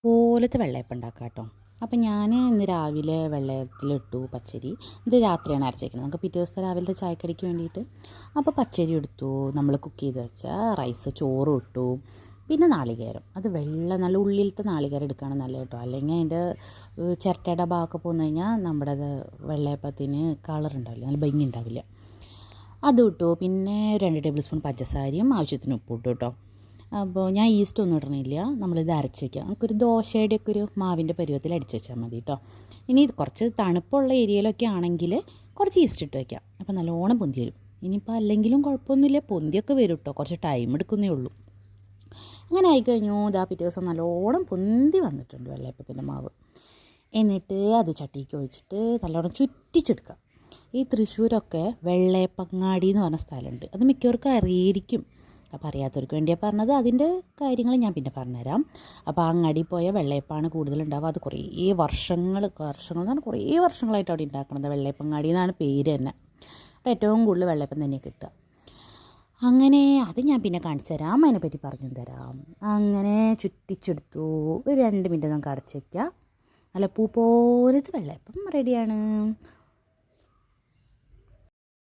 പോലത്തെ വെള്ളയപ്പം ഉണ്ടാക്കാം കേട്ടോ. അപ്പം ഞാൻ ഇന്ന് രാവിലെ വെള്ളത്തിലിട്ടു പച്ചരി. ഇത് രാത്രിയാണ് അരച്ചേക്കുന്നത്, നമുക്ക് പിറ്റേ ദിവസത്തെ രാവിലത്തെ ചായക്കടിക്ക് വേണ്ടിയിട്ട്. അപ്പോൾ പച്ചരി എടുത്തു, നമ്മൾ കുക്ക് ചെയ്ത് വെച്ച റൈസ്, ചോറും ഇട്ടു, പിന്നെ നാളികേരം. അത് നല്ല ഉള്ളിലത്തെ നാളികേരം എടുക്കുകയാണ് നല്ലത് കേട്ടോ, അല്ലെങ്കിൽ അതിൻ്റെ ചിരട്ടയുടെ ഭാഗമൊക്കെ പോന്നു കഴിഞ്ഞാൽ നമ്മുടെ വെള്ളയപ്പത്തിന് കളർ ഉണ്ടാവില്ല, നല്ല ഭംഗി ഉണ്ടാവില്ല. അതും ഇട്ടു. പിന്നെ 2 ടേബിൾ സ്പൂൺ പഞ്ചസാരയും ആവശ്യത്തിന് ഉപ്പ് ഇട്ടു കേട്ടോ. അപ്പോൾ ഞാൻ ഈസ്റ്റ് ഒന്നും ഇടണില്ല, നമ്മളിത് അരച്ച് വയ്ക്കുക. നമുക്കൊരു ദോശയുടെയൊക്കെ ഒരു മാവിൻ്റെ പരുവത്തിൽ അടിച്ച് വെച്ചാൽ മതി കേട്ടോ. ഇനി കുറച്ച് തണുപ്പുള്ള ഏരിയയിലൊക്കെ ആണെങ്കിൽ കുറച്ച് ഈസ്റ്റ് ഇട്ട് വയ്ക്കാം, അപ്പോൾ നല്ലോണം പൊന്തി വരും. ഇനിയിപ്പോൾ അല്ലെങ്കിലും കുഴപ്പമൊന്നുമില്ല, പൊന്തിയൊക്കെ വരും കേട്ടോ, കുറച്ച് ടൈം എടുക്കുന്നേ ഉള്ളൂ. അങ്ങനെ ആയിക്കഴിഞ്ഞു. പിറ്റേ ദിവസം നല്ലോണം പൊന്തി വന്നിട്ടുണ്ട് വെള്ളയപ്പത്തിൻ്റെ മാവ്. എന്നിട്ട് അത് ചട്ടിക്ക് ഒഴിച്ചിട്ട് നല്ലോണം ചുറ്റിച്ചെടുക്കുക. ഈ തൃശ്ശൂരൊക്കെ വെള്ളയപ്പങ്ങാടി എന്ന് പറഞ്ഞ സ്ഥലമുണ്ട്, അത് മിക്കവർക്കും അറിയായിരിക്കും. അപ്പോൾ അറിയാത്തവർക്ക് വേണ്ടിയാണ് പറഞ്ഞത്, അതിൻ്റെ കാര്യങ്ങൾ ഞാൻ പിന്നെ പറഞ്ഞുതരാം. അപ്പോൾ അങ്ങാടി പോയ വെള്ളയപ്പമാണ് കൂടുതലുണ്ടാവുക. അത് കുറേ വർഷങ്ങൾ എന്ന് പറഞ്ഞാൽ കുറേ വർഷങ്ങളായിട്ട് അവിടെ ഉണ്ടാക്കുന്നത്. വെള്ളയപ്പങ്ങാടി എന്നാണ് പേര് തന്നെ. അവിടെ ഏറ്റവും കൂടുതൽ വെള്ളയപ്പം തന്നെ കിട്ടുക. അങ്ങനെ അത് ഞാൻ പിന്നെ കാണിച്ചു തരാം, അതിനെപ്പറ്റി പറഞ്ഞു തരാം. അങ്ങനെ ചുറ്റിച്ചെടുത്തു. ഒരു 2 മിനിറ്റ് നമുക്ക് അടച്ച് വയ്ക്കാം. നല്ല പൂ പോലത്തെ വെള്ളയപ്പം റെഡിയാണ്.